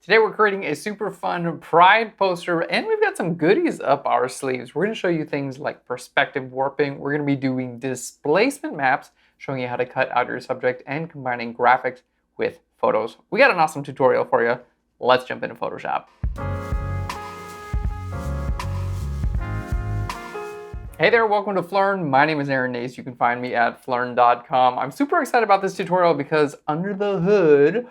Today we're creating a super fun Pride poster and we've got some goodies up our sleeves. We're going to show you things like perspective warping. We're going to be doing displacement maps, showing you how to cut out your subject and combining graphics with photos. We got an awesome tutorial for you. Let's jump into Photoshop. Hey there, welcome to Phlearn. My name is Aaron Nace. You can find me at phlearn.com. I'm super excited about this tutorial because under the hood,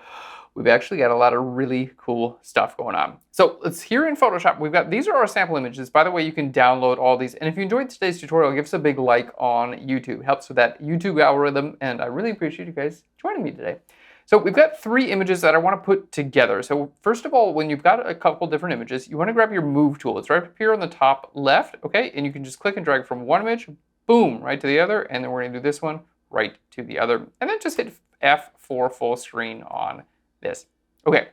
we've actually got a lot of really cool stuff going on. So let's here in Photoshop, these are our sample images. By the way, you can download all these. And if you enjoyed today's tutorial, give us a big like on YouTube. It helps with that YouTube algorithm. And I really appreciate you guys joining me today. So we've got three images that I want to put together. So first of all, when you've got a couple different images, you want to grab your move tool. It's right up here on the top left, okay? And you can just click and drag from one image, boom, right to the other. And then we're going to do this one right to the other. And then just hit F for full screen on this. Okay,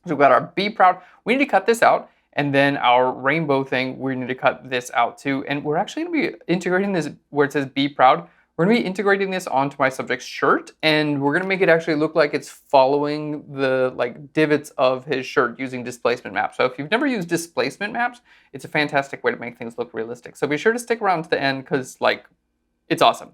so we've got our Be Proud. We need to cut this out. And then our rainbow thing, we need to cut this out too. And we're actually going to be integrating this where it says Be Proud. We're going to be integrating this onto my subject's shirt, and we're going to make it actually look like it's following the divots of his shirt using displacement maps. So if you've never used displacement maps, it's a fantastic way to make things look realistic. So be sure to stick around to the end because it's awesome.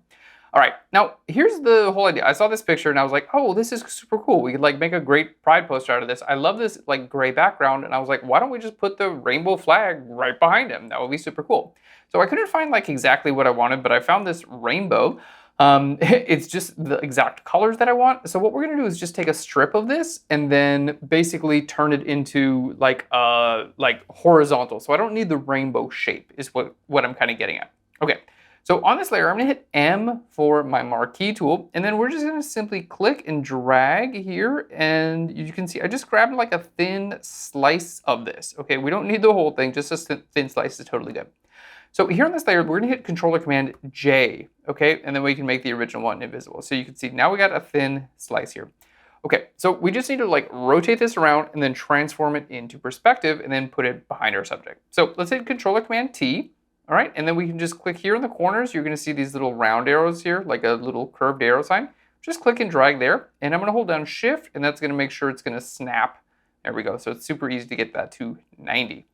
All right, now here's the whole idea. I saw this picture and I was like, oh, this is super cool. We could make a great Pride poster out of this. I love this gray background, and I was like, why don't we just put the rainbow flag right behind him? That would be super cool. So I couldn't find exactly what I wanted, but I found this rainbow. It's just the exact colors that I want. So what we're gonna do is just take a strip of this and then basically turn it into horizontal. So I don't need the rainbow shape is what I'm kind of getting at. Okay. So on this layer, I'm gonna hit M for my marquee tool, and then we're just gonna simply click and drag here, and you can see I just grabbed a thin slice of this. Okay, we don't need the whole thing, just a thin slice is totally good. So here on this layer, we're gonna hit Control or Command J, okay, and then we can make the original one invisible. So you can see now we got a thin slice here. Okay, so we just need to rotate this around and then transform it into perspective and then put it behind our subject. So let's hit Control or Command T. All right, and then we can just click here in the corners. You're gonna see these little round arrows here, like a little curved arrow sign. Just click and drag there, and I'm gonna hold down Shift, and that's gonna make sure it's gonna snap. There we go, so it's super easy to get that to 90.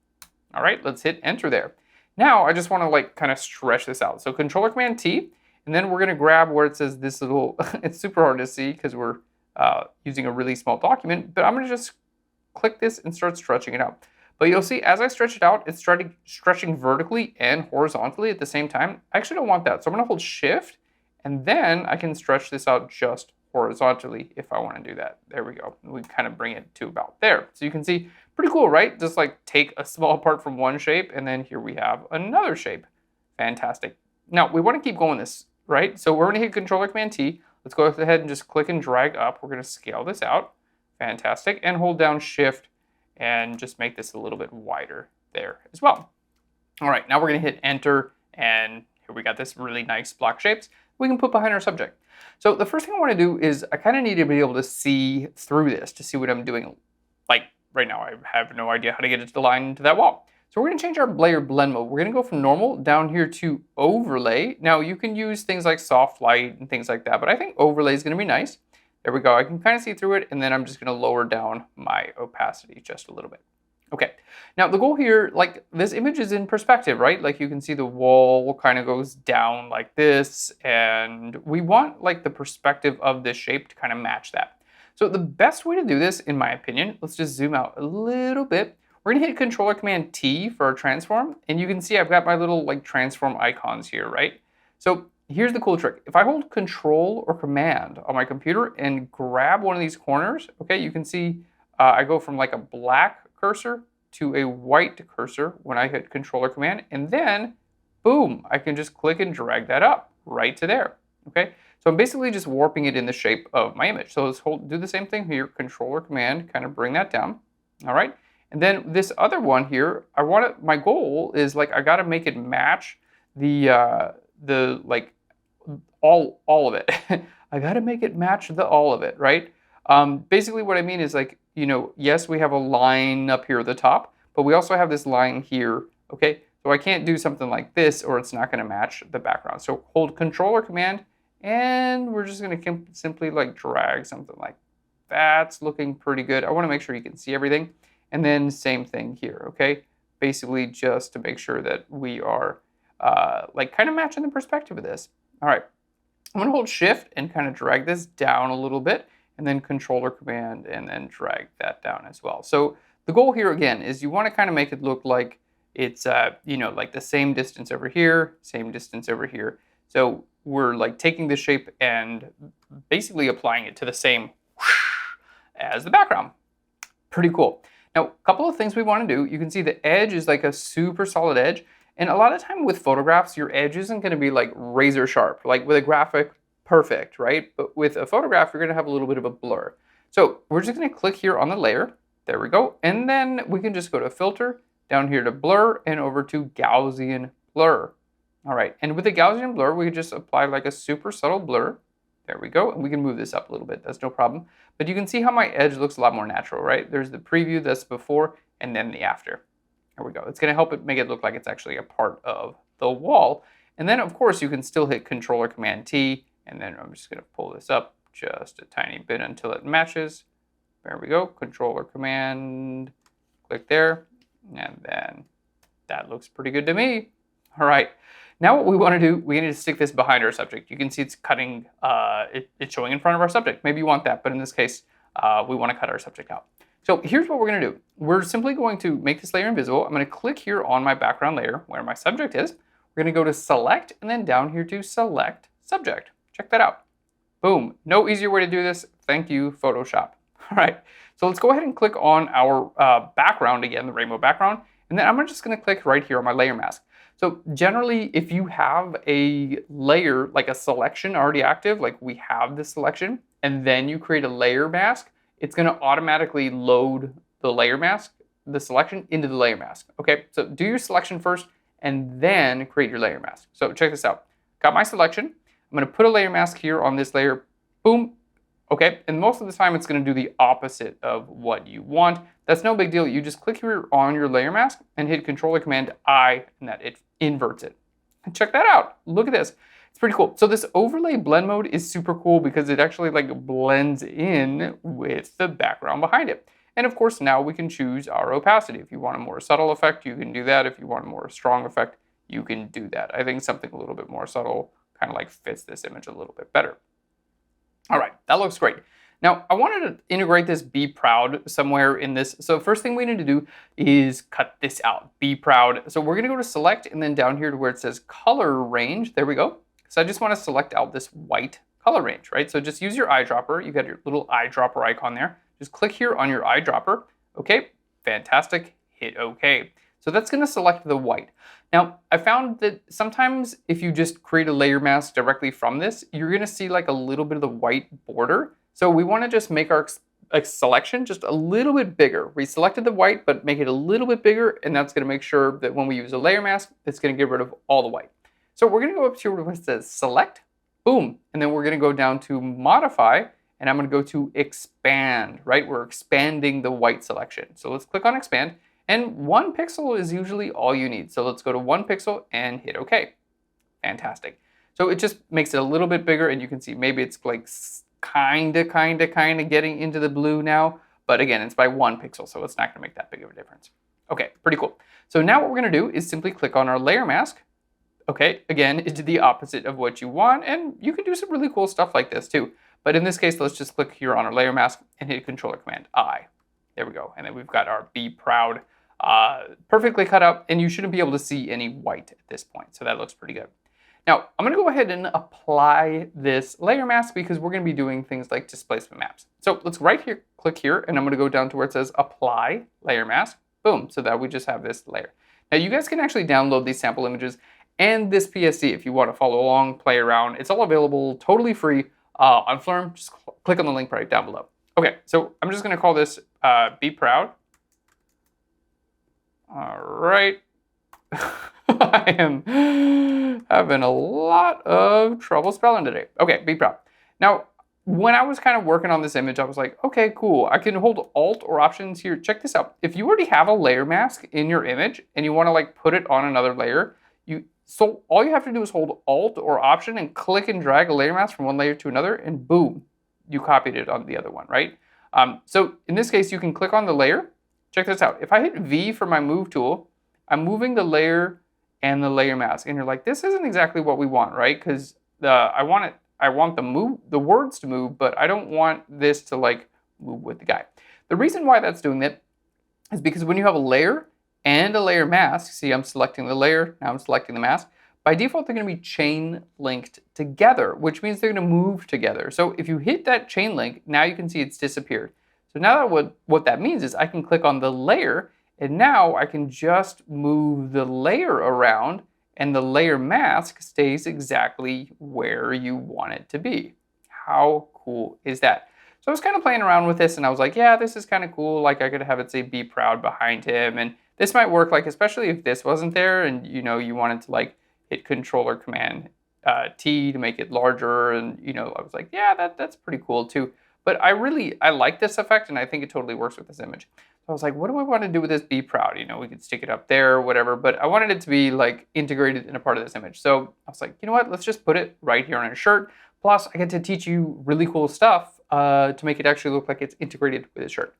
All right, let's hit Enter there. Now, I just wanna kind of stretch this out. So Control or Command T, and then we're gonna grab where it says this little, it's super hard to see because we're using a really small document, but I'm gonna just click this and start stretching it out. But you'll see as I stretch it out, it's stretching vertically and horizontally at the same time. I actually don't want that. So I'm gonna hold Shift, and then I can stretch this out just horizontally if I wanna do that. There we go. We kind of bring it to about there. So you can see, pretty cool, right? Just take a small part from one shape, and then here we have another shape. Fantastic. Now we wanna keep going this, right? So we're gonna hit Control or Command T. Let's go ahead and just click and drag up. We're gonna scale this out. Fantastic. And hold down Shift, and just make this a little bit wider there as well. All right, now we're gonna hit Enter, and here we got this really nice block shapes we can put behind our subject. So the first thing I wanna do is I kind of need to be able to see through this to see what I'm doing. Right now, I have no idea how to get it to line into that wall. So we're gonna change our layer blend mode. We're gonna go from normal down here to overlay. Now you can use things like soft light and things like that, but I think overlay is gonna be nice. There we go, I can kind of see through it, and then I'm just gonna lower down my opacity just a little bit. Okay, now the goal here, this image is in perspective, right? You can see the wall kind of goes down like this, and we want the perspective of this shape to kind of match that. So the best way to do this, in my opinion, let's just zoom out a little bit. We're gonna hit Control or Command T for our transform, and you can see I've got my little transform icons here, right? So here's the cool trick. If I hold Control or Command on my computer and grab one of these corners, okay, you can see I go from a black cursor to a white cursor when I hit Control or Command, and then, boom, I can just click and drag that up right to there, okay? So I'm basically just warping it in the shape of my image. So let's do the same thing here, Control or Command, kind of bring that down, all right? And then this other one here, my goal is I gotta make it match all of it. I gotta make it match all of it, right? Basically what I mean is yes, we have a line up here at the top, but we also have this line here, okay? So I can't do something like this or it's not gonna match the background. So hold Control or Command, and we're just gonna simply drag something like that's looking pretty good. I want to make sure you can see everything. And then same thing here, okay? Basically just to make sure that we are like kind of matching the perspective of this. All right, I'm gonna hold shift and kind of drag this down a little bit, and then controller command and then drag that down as well. So the goal here again is you want to kind of make it look like it's you know, like the same distance over here, same distance over here. So we're like taking the shape and basically applying it to the same as the background. Pretty cool. Now, a couple of things we want to do. You can see the edge is like a super solid edge. And a lot of time with photographs, your edge isn't going to be like razor sharp, like with a graphic, perfect, right? But with a photograph, you're going to have a little bit of a blur. So we're just going to click here on the layer. There we go. And then we can just go to filter, down here to blur, and over to Gaussian blur. All right, and with the Gaussian blur, we can just apply like a super subtle blur. There we go, and we can move this up a little bit, that's no problem. But you can see how my edge looks a lot more natural, right? There's the preview, that's before, and then the after. There we go. It's gonna help it make it look like it's actually a part of the wall. And then of course you can still hit Controller Command T, and then I'm just gonna pull this up just a tiny bit until it matches. There we go, Controller Command, click there, and then that looks pretty good to me. All right. Now what we want to do, we need to stick this behind our subject. You can see it's cutting, it's showing in front of our subject. Maybe you want that, but in this case, we want to cut our subject out. So here's what we're going to do. We're simply going to make this layer invisible. I'm going to click here on my background layer where my subject is. We're going to go to select and then down here to select subject. Check that out. Boom. No easier way to do this. Thank you, Photoshop. All right. So let's go ahead and click on our background again, the rainbow background. And then I'm just going to click right here on my layer mask. So generally, if you have a layer, like a selection already active, like we have this selection, and then you create a layer mask, it's going to automatically load the layer mask, the selection, into the layer mask. Okay, so do your selection first, and then create your layer mask. So check this out. Got my selection. I'm going to put a layer mask here on this layer. Boom. Okay, and most of the time it's going to do the opposite of what you want. That's no big deal. You just click here on your layer mask and hit Controller Command I, and that it inverts it. And check that out. Look at this. It's pretty cool. So this overlay blend mode is super cool because it actually like blends in with the background behind it. And of course, now we can choose our opacity. If you want a more subtle effect, you can do that. If you want a more strong effect, you can do that. I think something a little bit more subtle kind of like fits this image a little bit better. All right, that looks great. Now, I wanted to integrate this Be Proud somewhere in this. So first thing we need to do is cut this out, Be Proud. So we're gonna go to select and then down here to where it says color range, there we go. So I just wanna select out this white color range, right? So just use your eyedropper. You got your little eyedropper icon there. Just click here on your eyedropper. Okay, fantastic, hit okay. So that's gonna select the white. Now, I found that sometimes if you just create a layer mask directly from this, you're gonna see like a little bit of the white border. So we wanna just make our selection just a little bit bigger. We selected the white, but make it a little bit bigger, and that's gonna make sure that when we use a layer mask, it's gonna get rid of all the white. So we're gonna go up to where it says select, boom, and then we're gonna go down to modify, and I'm gonna go to expand, right? We're expanding the white selection. So let's click on expand. And 1 pixel is usually all you need. So let's go to 1 pixel and hit OK. Fantastic. So it just makes it a little bit bigger, and you can see maybe it's like kind of getting into the blue now. But again, it's by 1 pixel, so it's not going to make that big of a difference. Okay, pretty cool. So now what we're going to do is simply click on our layer mask. Okay, again, it's the opposite of what you want, and you can do some really cool stuff like this too. But in this case, let's just click here on our layer mask and hit Controller Command I. There we go. And then we've got our Be Proud perfectly cut out, and you shouldn't be able to see any white at this point. So that looks pretty good. Now, I'm going to go ahead and apply this layer mask because we're going to be doing things like displacement maps. So let's right here, click here, and I'm going to go down to where it says Apply Layer Mask. Boom, so that we just have this layer. Now, you guys can actually download these sample images and this PSD if you want to follow along, play around. It's all available totally free on Phlearn. Just click on the link right down below. Okay, so I'm just going to call this Be Proud. All right. I am having a lot of trouble spelling today. Okay, Be Proud. Now, when I was kind of working on this image, I was like, okay, cool. I can hold Alt or Options here. Check this out. If you already have a layer mask in your image and you want to like put it on another layer, so all you have to do is hold Alt or Option and click and drag a layer mask from one layer to another, and boom, you copied it on the other one, right? So in this case, you can click on the layer. Check this out. If I hit V for my move tool, I'm moving the layer and the layer mask. And you're like, this isn't exactly what we want, right? Because I want the words to move, but I don't want this to like move with the guy. The reason why that's doing that is because when you have a layer and a layer mask, see, I'm selecting the layer, now I'm selecting the mask. By default, they're going to be chain linked together, which means they're going to move together. So if you hit that chain link, now you can see it's disappeared. So now that what that means is I can click on the layer, and now I can just move the layer around, and the layer mask stays exactly where you want it to be. How cool is that? So I was kind of playing around with this, and I was like, yeah, this is kind of cool. Like I could have it say "Be Proud" behind him, and this might work, like especially if this wasn't there, and you wanted to like hit Control or Command T to make it larger, and I was like, yeah, that's pretty cool too. But I like this effect, and I think it totally works with this image. So I was like, what do I want to do with this "Be Proud"? We could stick it up there or whatever, but I wanted it to be like integrated in a part of this image. So I was like, you know what? Let's just put it right here on a shirt. Plus, I get to teach you really cool stuff to make it actually look like it's integrated with his shirt.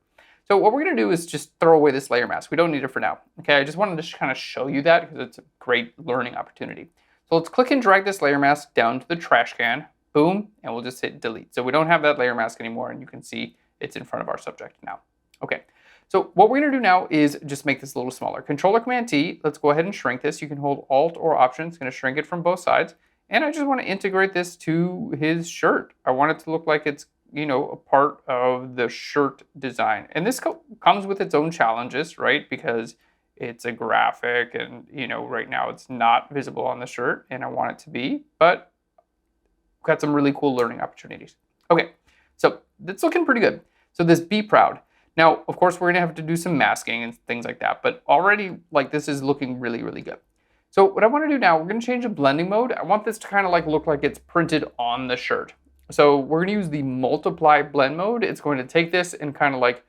So what we're going to do is just throw away this layer mask. We don't need it for now. Okay, I just wanted to kind of show you that because it's a great learning opportunity. So let's click and drag this layer mask down to the trash can. Boom, and we'll just hit delete. So we don't have that layer mask anymore, and you can see it's in front of our subject now. Okay, so what we're going to do now is just make this a little smaller. Control or Command T, let's go ahead and shrink this. You can hold Alt or Option. It's going to shrink it from both sides. And I just want to integrate this to his shirt. I want it to look like it's a part of the shirt design. And this comes with its own challenges, right? Because it's a graphic and, right now it's not visible on the shirt and I want it to be, but we've got some really cool learning opportunities. Okay, so that's looking pretty good. So this "Be Proud." Now, of course, we're gonna have to do some masking and things like that, but already like this is looking really, really good. So what I want to do now, we're going to change the blending mode. I want this to kind of like look like it's printed on the shirt. So we're going to use the multiply blend mode. It's going to take this and kind of like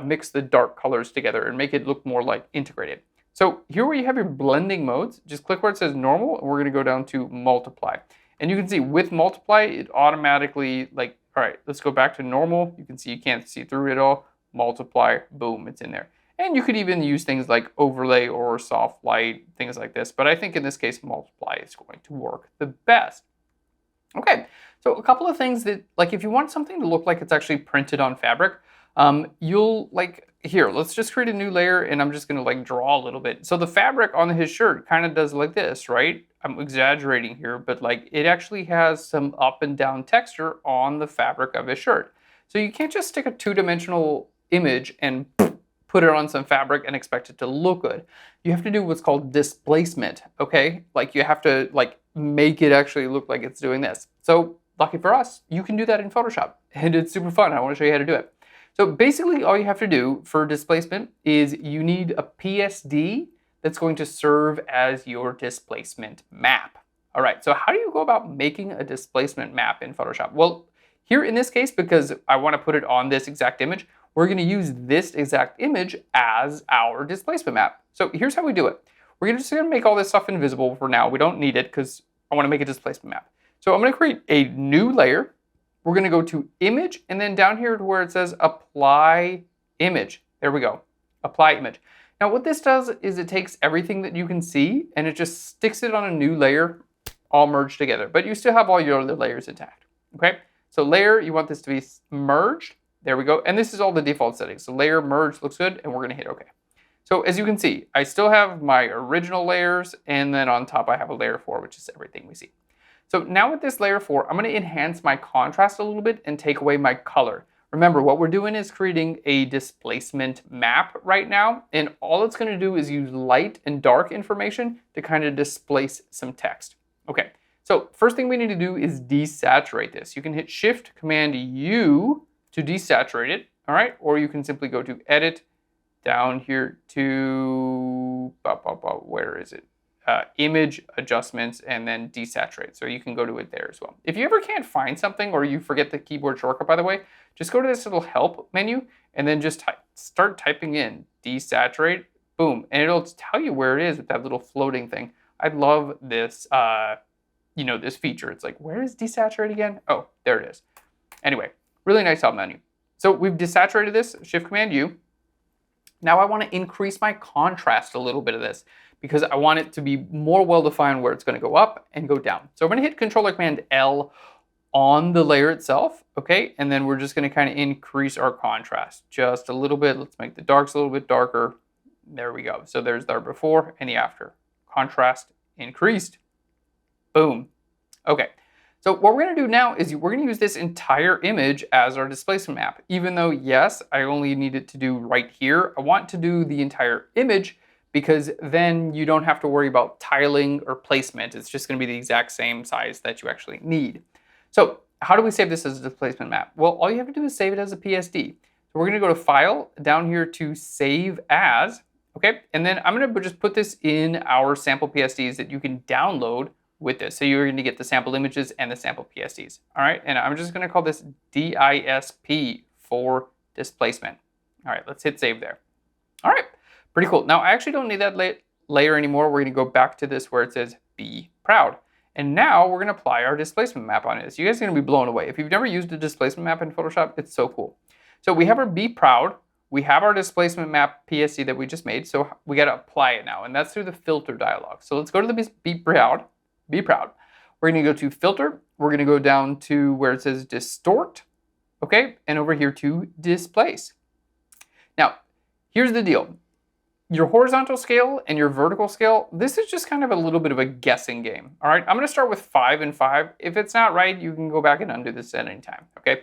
mix the dark colors together and make it look more like integrated. So here where you have your blending modes, just click where it says normal, and we're going to go down to multiply. And you can see with multiply, it automatically like, all right, let's go back to normal. You can see you can't see through it all. Multiply, boom, it's in there. And you could even use things like overlay or soft light, things like this. But I think in this case, multiply is going to work the best. Okay, so a couple of things that, like if you want something to look like it's actually printed on fabric, you'll like, here, let's just create a new layer and I'm just gonna like draw a little bit. So the fabric on his shirt kind of does like this, right? I'm exaggerating here, but like it actually has some up and down texture on the fabric of his shirt. So you can't just stick a two-dimensional image and put it on some fabric and expect it to look good. You have to do what's called displacement, okay? Like you have to like make it actually look like it's doing this. So lucky for us, you can do that in Photoshop and it's super fun. I want to show you how to do it. So basically all you have to do for displacement is you need a PSD that's going to serve as your displacement map. All right, so how do you go about making a displacement map in Photoshop? Well, here in this case, because I want to put it on this exact image, we're going to use this exact image as our displacement map. So here's how we do it. We're just going to make all this stuff invisible for now. We don't need it because I want to make a displacement map. So I'm going to create a new layer. We're going to go to Image, and then down here to where it says Apply Image. There we go. Apply Image. Now what this does is it takes everything that you can see and it just sticks it on a new layer, all merged together. But you still have all your other layers intact. Okay? So layer, you want this to be merged. There we go. And this is all the default settings. So layer merge looks good, and we're going to hit OK. So as you can see, I still have my original layers, and then on top I have a layer 4, which is everything we see. So now with this layer 4, I'm going to enhance my contrast a little bit and take away my color. Remember, what we're doing is creating a displacement map right now, and all it's going to do is use light and dark information to kind of displace some text. Okay, so first thing we need to do is desaturate this. You can hit Shift Command U to desaturate it, all right? Or you can simply go to Edit, down here to, where is it? Image Adjustments, and then Desaturate. So you can go to it there as well. If you ever can't find something or you forget the keyboard shortcut, by the way, just go to this little Help menu and then just start typing in Desaturate, boom, and it'll tell you where it is with that little floating thing. I love this, this feature. It's like, where is Desaturate again? Oh, there it is. Anyway, really nice help menu. So we've desaturated this, Shift Command U. Now I want to increase my contrast a little bit of this because I want it to be more well-defined where it's going to go up and go down. So I'm going to hit Control Command L on the layer itself, okay? And then we're just going to kind of increase our contrast just a little bit. Let's make the darks a little bit darker. There we go. So there's our before and the after. Contrast increased. Boom. Okay. So what we're going to do now is we're going to use this entire image as our displacement map. Even though, yes, I only need it to do right here, I want to do the entire image because then you don't have to worry about tiling or placement. It's just going to be the exact same size that you actually need. So how do we save this as a displacement map? Well, all you have to do is save it as a PSD. So we're going to go to File, down here to Save As, okay? And then I'm going to just put this in our sample PSDs that you can download with this. So you're going to get the sample images and the sample PSDs. All right, and I'm just going to call this DISP for displacement. All right, let's hit save there. All right, pretty cool. Now I actually don't need that layer anymore. We're going to go back to this where it says be proud. And now we're going to apply our displacement map on it. So you guys are going to be blown away. If you've never used a displacement map in Photoshop, it's so cool. So we have our be proud. We have our displacement map PSD that we just made. So we got to apply it now. And that's through the filter dialog. So let's go to the be proud. Be proud. We're going to go to filter. We're going to go down to where it says distort. Okay. And over here to displace. Now, here's the deal. Your horizontal scale and your vertical scale, this is just kind of a little bit of a guessing game. All right. I'm going to start with 5 and 5. If it's not right, you can go back and undo this at any time. Okay.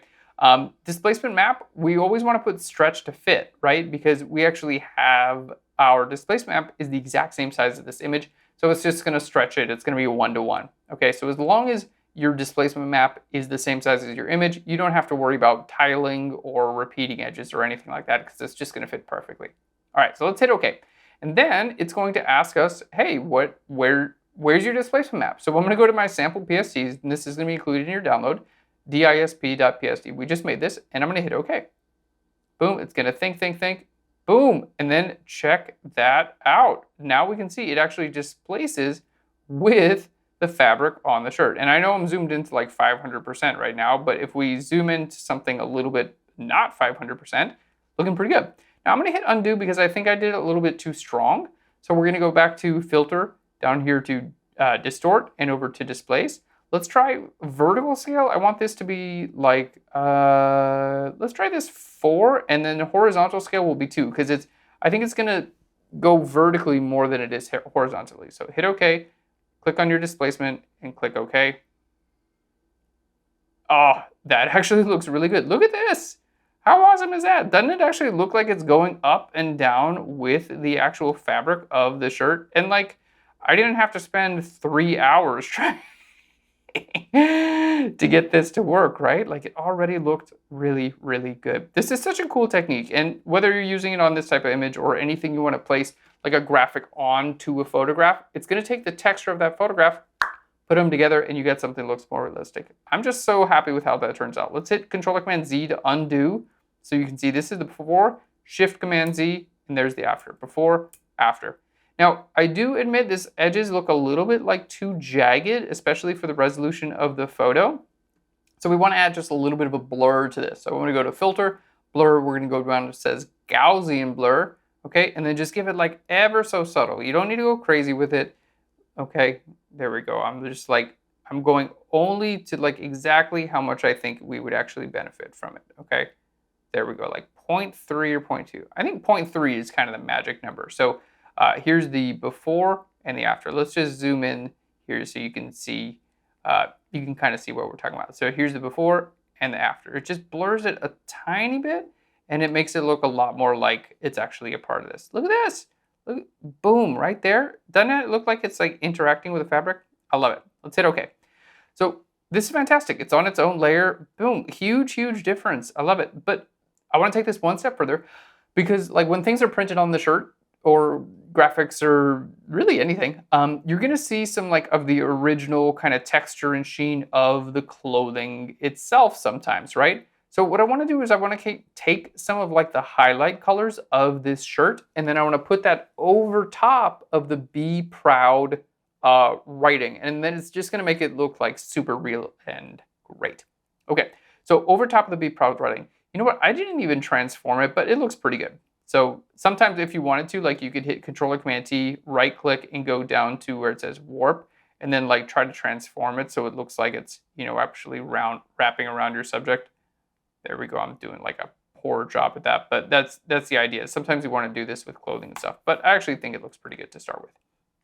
Displacement map, we always want to put stretch to fit, right? Because we actually have our displacement map is the exact same size as this image. So it's just going to stretch it. It's going to be a 1-to-1. Okay, so as long as your displacement map is the same size as your image, you don't have to worry about tiling or repeating edges or anything like that because it's just going to fit perfectly. All right, so let's hit OK. And then it's going to ask us, hey, where's your displacement map? So I'm going to go to my sample PSDs, and this is going to be included in your download, disp.psd. We just made this, and I'm going to hit OK. Boom, it's going to think. Boom, and then check that out. Now we can see it actually displaces with the fabric on the shirt. And I know I'm zoomed into like 500% right now, but if we zoom into something a little bit not 500%, looking pretty good. Now I'm gonna hit undo because I think I did it a little bit too strong. So we're gonna go back to filter, down here to distort, and over to displace. Let's try vertical scale. I want this to be like, let's try this 4, and then the horizontal scale will be 2, because I think it's gonna go vertically more than it is horizontally. So hit OK, click on your displacement, and click OK. Oh, that actually looks really good. Look at this. How awesome is that? Doesn't it actually look like it's going up and down with the actual fabric of the shirt? And like, I didn't have to spend 3 hours trying to get this to work, right? Like, it already looked really, really good. This is such a cool technique. And whether you're using it on this type of image or anything you want to place like a graphic onto a photograph, it's going to take the texture of that photograph, put them together, and you get something that looks more realistic. I'm just so happy with how that turns out. Let's hit Control-Command-Z to undo. So you can see this is the before, Shift-Command-Z, and there's the after. Before, after. Now, I do admit this edges look a little bit like too jagged, especially for the resolution of the photo. So we want to add just a little bit of a blur to this. So I'm going to go to Filter, Blur. We're going to go down to it says Gaussian Blur, okay? And then just give it like ever so subtle. You don't need to go crazy with it, okay? There we go. I'm just like, I'm going only to like exactly how much I think we would actually benefit from it, okay? There we go, like 0.3 or 0.2. I think 0.3 is kind of the magic number. So here's the before and the after. Let's just zoom in here so you can see, you can kind of see what we're talking about. So here's the before and the after. It just blurs it a tiny bit, and it makes it look a lot more like it's actually a part of this. Look at this. Look, boom, right there. Doesn't it look like it's like interacting with the fabric? I love it. Let's hit OK. So this is fantastic. It's on its own layer. Boom, huge, huge difference. I love it. But I want to take this one step further, because like when things are printed on the shirt or graphics or really anything, you're going to see some like of the original kind of texture and sheen of the clothing itself sometimes, right? So what I want to do is I want to take some of like the highlight colors of this shirt, and then I want to put that over top of the Be Proud writing. And then it's just going to make it look like super real and great. Okay, so over top of the Be Proud writing, You know what? I didn't even transform it, but it looks pretty good. So sometimes if you wanted to, like you could hit Control-Command-T, right click and go down to where it says warp and then like try to transform it so it looks like it's, you know, actually wrapping around your subject. There we go. I'm doing like a poor job at that, but that's the idea. Sometimes you want to do this with clothing and stuff, but I actually think it looks pretty good to start with.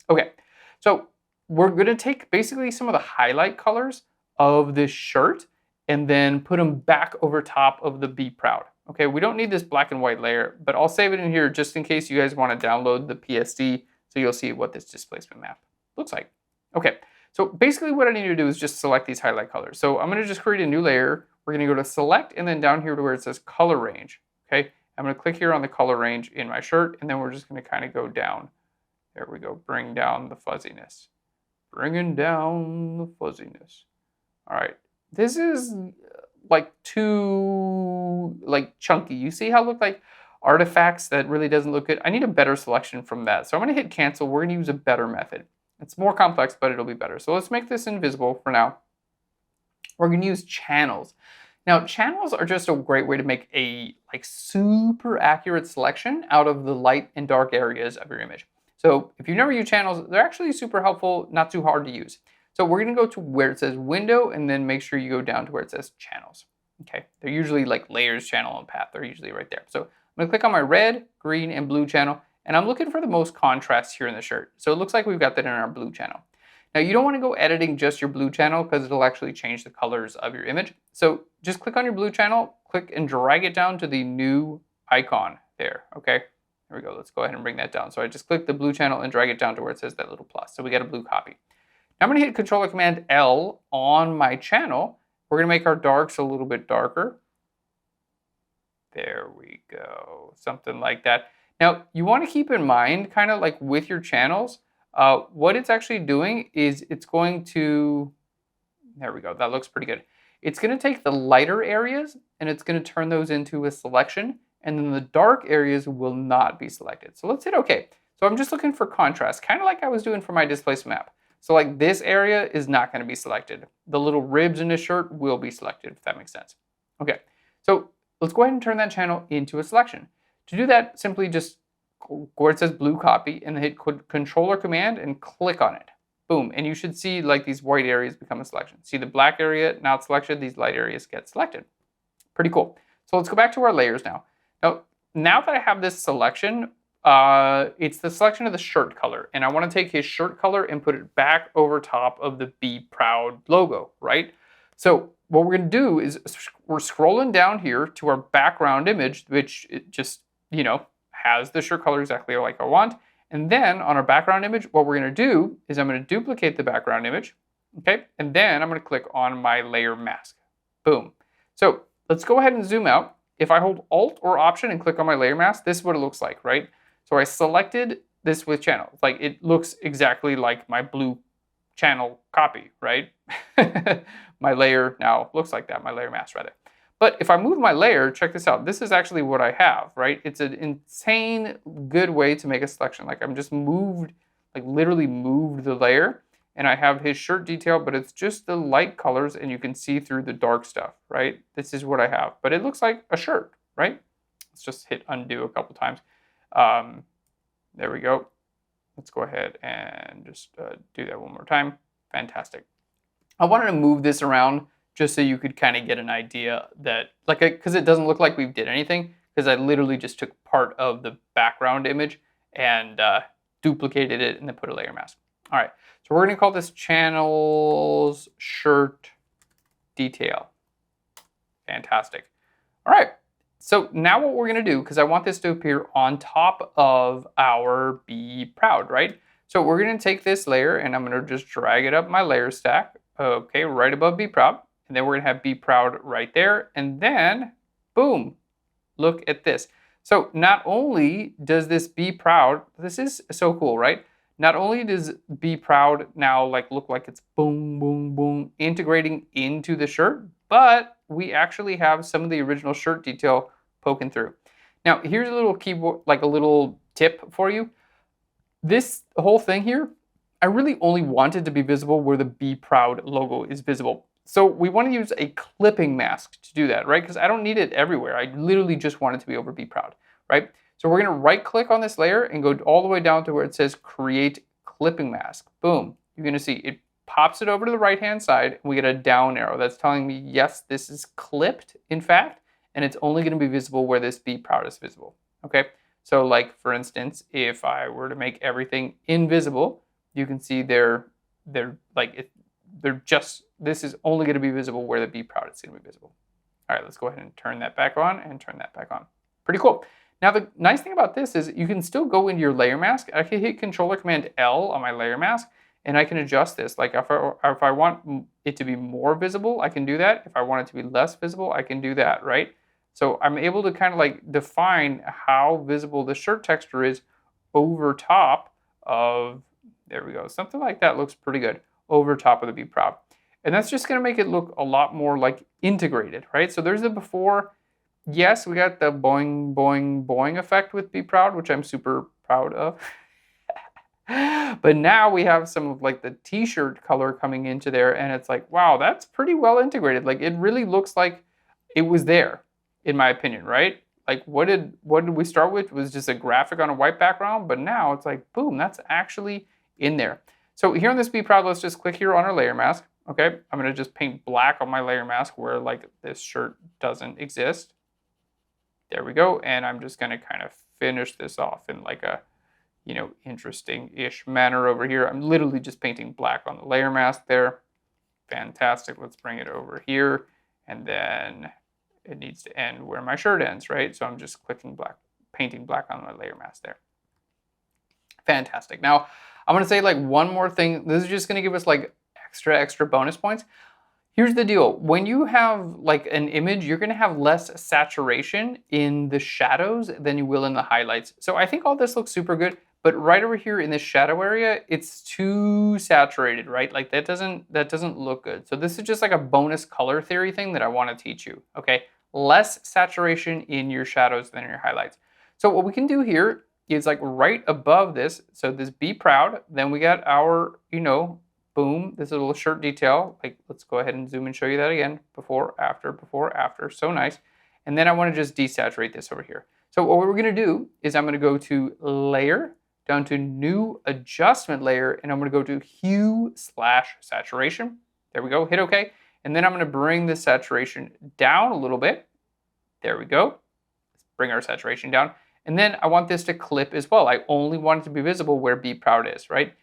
Okay, so we're going to take basically some of the highlight colors of this shirt and then put them back over top of the Be Proud. Okay, we don't need this black and white layer, but I'll save it in here just in case you guys want to download the PSD so you'll see what this displacement map looks like. Okay, so basically what I need to do is just select these highlight colors. So I'm going to just create a new layer. We're going to go to select and then down here to where it says color range. Okay, I'm going to click here on the color range in my shirt and then we're just going to kind of go down. There we go, bring down the fuzziness. Bringing down the fuzziness. All right, this is like too like chunky. You see how it look like artifacts that really doesn't look good? I need a better selection from that. So I'm going to hit cancel. We're going to use a better method. It's more complex, but it'll be better. So let's make this invisible for now. We're going to use channels. Now, channels are just a great way to make a like super accurate selection out of the light and dark areas of your image. So if you've never used channels, they're actually super helpful, not too hard to use. So we're going to go to where it says window and then make sure you go down to where it says channels. Okay, they're usually like layers, channel, and path. They're usually right there. So I'm going to click on my red, green, and blue channel, and I'm looking for the most contrast here in the shirt. So it looks like we've got that in our blue channel. Now you don't want to go editing just your blue channel because it'll actually change the colors of your image. So just click on your blue channel, click and drag it down to the new icon there, okay? There we go, let's go ahead and bring that down. So I just click the blue channel and drag it down to where it says that little plus. So we got a blue copy. Now I'm going to hit Control or Command L on my channel. We're going to make our darks a little bit darker. There we go, something like that. Now you want to keep in mind, kind of like with your channels, what it's actually doing is it's going to, there we go, that looks pretty good. It's going to take the lighter areas and it's going to turn those into a selection, and then the dark areas will not be selected. So let's hit OK. So I'm just looking for contrast, kind of like I was doing for my displacement map. So like this area is not going to be selected. The little ribs in this shirt will be selected, if that makes sense. Okay, so let's go ahead and turn that channel into a selection. To do that, simply just go where it says blue copy and hit Control or Command and click on it. Boom, and you should see like these white areas become a selection. See the black area not selected, these light areas get selected. Pretty cool. So let's go back to our layers now. Now that I have this selection, it's the selection of the shirt color, and I want to take his shirt color and put it back over top of the Be Proud logo, right? So what we're going to do is we're scrolling down here to our background image, which it just, you know, has the shirt color exactly like I want. And then on our background image, what we're going to do is I'm going to duplicate the background image, okay? And then I'm going to click on my layer mask. Boom. So let's go ahead and zoom out. If I hold Alt or Option and click on my layer mask, this is what it looks like, right? So I selected this with channel. Like it looks exactly like my blue channel copy, right? My layer now looks like that, my layer mask rather. But if I move my layer, check this out. This is actually what I have, right? It's an insane good way to make a selection. Like I'm just moved, like literally moved the layer, and I have his shirt detail, but it's just the light colors and you can see through the dark stuff, right? This is what I have, but it looks like a shirt, right? Let's just hit undo a couple times. There we go. Let's go ahead and just do that one more time. Fantastic. I wanted to move this around just so you could kind of get an idea that, like, because it doesn't look like we did anything, because I literally just took part of the background image and duplicated it and then put a layer mask. All right, so we're going to call this channels shirt detail. Fantastic. All right, so now what we're going to do, because I want this to appear on top of our Be Proud, right? So we're going to take this layer and I'm going to just drag it up my layer stack, okay, right above Be Proud. And then we're going to have Be Proud right there. And then, boom, look at this. So not only does this Be Proud, this is so cool, right? Not only does Be Proud now like look like it's boom, boom, boom, integrating into the shirt, but we actually have some of the original shirt detail poking through. Now, here's a little keyboard, like a little tip for you. This whole thing here, I really only want it to be visible where the Be Proud logo is visible. So we want to use a clipping mask to do that, right? Because I don't need it everywhere. I literally just want it to be over Be Proud, right? So we're going to right click on this layer and go all the way down to where it says create clipping mask. Boom. You're going to see it pops it over to the right hand side and we get a down arrow that's telling me, yes, this is clipped in fact, and it's only going to be visible where this Be Proud is visible. Okay. So like for instance, if I were to make everything invisible, you can see this is only going to be visible where the Be Proud is going to be visible. All right, let's go ahead and turn that back on and turn that back on. Pretty cool. Now the nice thing about this is you can still go into your layer mask. I can hit Controller Command L on my layer mask and I can adjust this. Like if I want it to be more visible, I can do that. If I want it to be less visible, I can do that, right? So I'm able to kind of like define how visible the shirt texture is over top of, there we go, something like that looks pretty good, over top of the Be Proud. And that's just going to make it look a lot more like integrated, right? So there's the before. Yes, we got the boing, boing, boing effect with Be Proud, which I'm super proud of. But now we have some of like the t-shirt color coming into there and it's like, wow, that's pretty well integrated. Like it really looks like it was there, in my opinion, right? Like what did we start with? It was just a graphic on a white background, but now it's like, boom, that's actually in there. So here on this Be Proud, let's just click here on our layer mask. Okay, I'm gonna just paint black on my layer mask where like this shirt doesn't exist. There we go, and I'm just gonna kind of finish this off in like a, you know, interesting-ish manner over here. I'm literally just painting black on the layer mask there. Fantastic, let's bring it over here, and then it needs to end where my shirt ends, right? So I'm just clicking black, painting black on my layer mask there. Fantastic. Now, I'm gonna say like one more thing. This is just gonna give us like extra bonus points. Here's the deal. When you have like an image, you're gonna have less saturation in the shadows than you will in the highlights. So I think all this looks super good, but right over here in this shadow area, it's too saturated, right? Like that doesn't look good. So this is just like a bonus color theory thing that I wanna teach you, okay? Less saturation in your shadows than in your highlights. So what we can do here is like right above this, so this Be Proud, then we got our, you know, boom, this little shirt detail. Like, let's go ahead and zoom and show you that again. Before, after, so nice. And then I want to just desaturate this over here. So what we're going to do is I'm going to go to Layer, down to New Adjustment Layer, and I'm going to go to Hue/Saturation. There we go, hit OK. And then I'm going to bring the saturation down a little bit. There we go. Let's bring our saturation down. And then I want this to clip as well. I only want it to be visible where Be Proud is, right?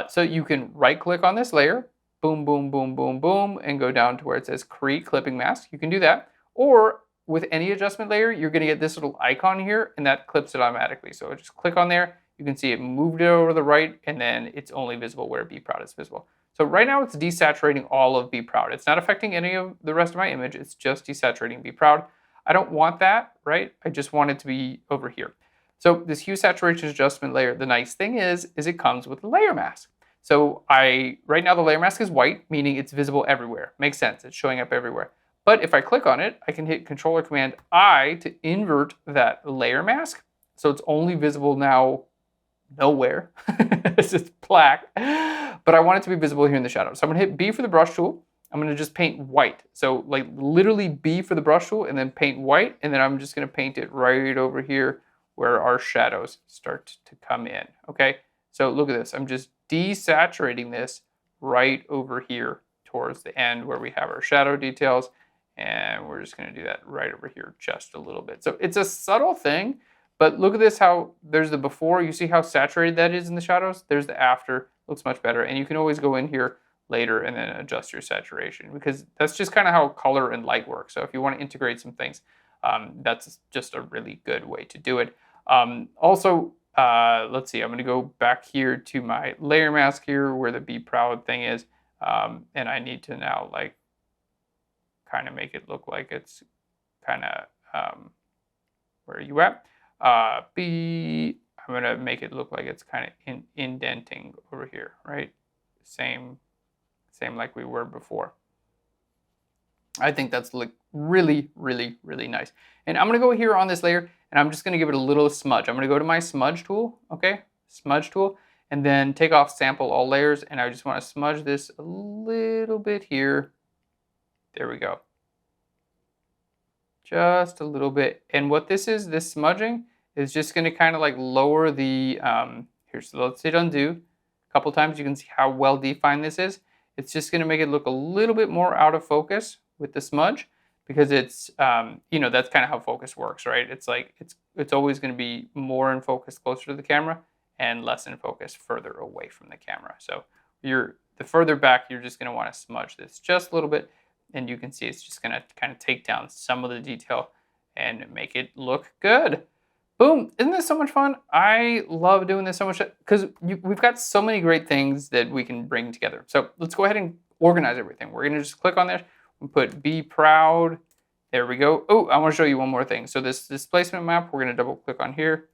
So you can right click on this layer, boom, boom, boom, boom, boom, and go down to where it says Create Clipping Mask. You can do that. Or with any adjustment layer, you're going to get this little icon here, and that clips it automatically. So just click on there. You can see it moved it over to the right, and then it's only visible where Be Proud is visible. So right now it's desaturating all of Be Proud. It's not affecting any of the rest of my image. It's just desaturating Be Proud. I don't want that, right? I just want it to be over here. So this hue saturation adjustment layer, the nice thing is it comes with a layer mask. So right now the layer mask is white, meaning it's visible everywhere. Makes sense, it's showing up everywhere. But if I click on it, I can hit Controller Command I to invert that layer mask. So it's only visible now nowhere. It's just black. But I want it to be visible here in the shadows. So I'm gonna hit B for the brush tool. I'm gonna just paint white. So like literally B for the brush tool and then paint white. And then I'm just gonna paint it right over here where our shadows start to come in, okay? So look at this, I'm just desaturating this right over here towards the end where we have our shadow details, and we're just gonna do that right over here just a little bit. So it's a subtle thing, but look at this, how there's the before, you see how saturated that is in the shadows? There's the after, looks much better, and you can always go in here later and then adjust your saturation, because that's just kind of how color and light work. So if you want to integrate some things, that's just a really good way to do it. Let's see, I'm going to go back here to my layer mask here where the Be Proud thing is, and I need to now like kind of make it look like it's kind of where are you at? I'm going to make it look like it's kind of indenting over here, right? Same like we were before. I think that's like really nice. And I'm gonna go here on this layer and I'm just gonna give it a little smudge. I'm gonna go to my smudge tool, okay? Smudge tool, and then take off sample all layers, and I just wanna smudge this a little bit here There we go. Just a little bit. And what this smudging is just going to kind of like lower the, here, so let's hit undo. A couple times you can see how well defined this is. It's just going to make it look a little bit more out of focus with the smudge, because it's, you know, that's kind of how focus works, right? It's like, it's always going to be more in focus closer to the camera and less in focus further away from the camera. So the further back, you're just going to want to smudge this just a little bit, and you can see it's just going to kind of take down some of the detail and make it look good. Boom. Isn't this so much fun? I love doing this so much because we've got so many great things that we can bring together. So let's go ahead and organize everything. We're going to just click on this and put be proud. There we go. Oh, I want to show you one more thing. So this displacement map, we're going to double click on here.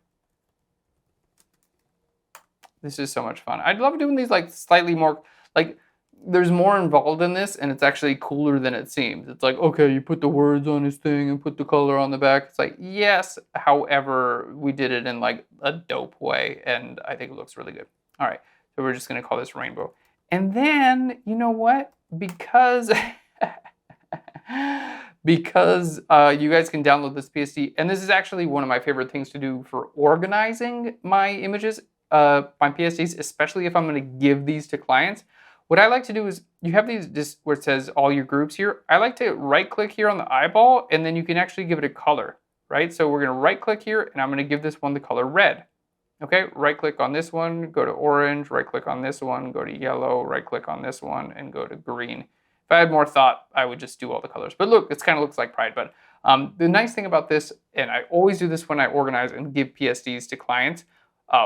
This is so much fun. I love doing these like slightly more, like there's more involved in this, and it's actually cooler than it seems. It's like, okay, you put the words on this thing and put the color on the back. It's like, yes, however, we did it in like a dope way, and I think it looks really good. All right, so we're just gonna call this rainbow. And then, you know what? Because because you guys can download this PSD, and this is actually one of my favorite things to do for organizing my images, my PSDs, especially if I'm gonna give these to clients. What I like to do is, you have these just where it says all your groups here. I like to right click here on the eyeball, and then you can actually give it a color, right? So we're gonna right click here, and I'm gonna give this one the color red. Okay, right click on this one, go to orange, right click on this one, go to yellow, right click on this one, and go to green. If I had more thought, I would just do all the colors. But look, it kind of looks like Pride. But the nice thing about this, and I always do this when I organize and give PSDs to clients,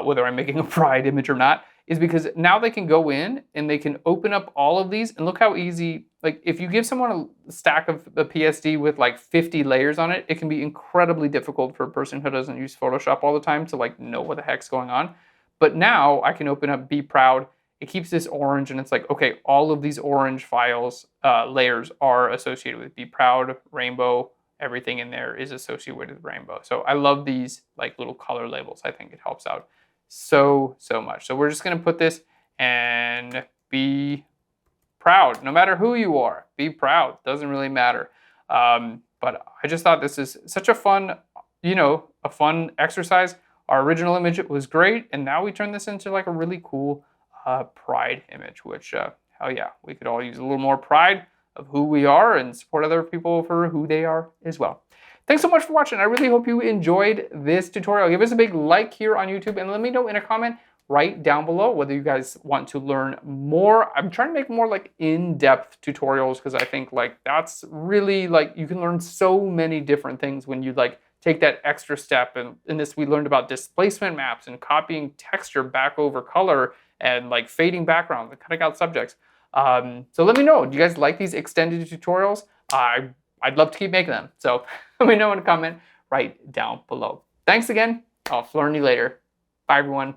whether I'm making a Pride image or not, is because now they can go in and they can open up all of these, and look how easy, like if you give someone a stack of the PSD with like 50 layers on it, it can be incredibly difficult for a person who doesn't use Photoshop all the time to like know what the heck's going on. But now I can open up Be Proud. It keeps this orange, and it's like, okay, all of these orange files, layers are associated with Be Proud, Rainbow, everything in there is associated with Rainbow. So I love these like little color labels. I think it helps out so much. So we're just going to put this and be proud. No matter who you are, be proud. Doesn't really matter. But I just thought this is such a fun, you know, a fun exercise. Our original image was great, and now we turn this into like a really cool Pride image, which hell yeah, we could all use a little more pride of who we are and support other people for who they are as well. Thanks so much for watching. I really hope you enjoyed this tutorial. Give us a big like here on YouTube, and let me know in a comment right down below whether you guys want to learn more. I'm trying to make more like in-depth tutorials, because I think like that's really like, you can learn so many different things when you like take that extra step. And in this, we learned about displacement maps and copying texture back over color, and like fading backgrounds and cutting out subjects. So let me know, do you guys like these extended tutorials? I'd love to keep making them. So let me know in a comment right down below. Thanks again. I'll Phlearn you later. Bye, everyone.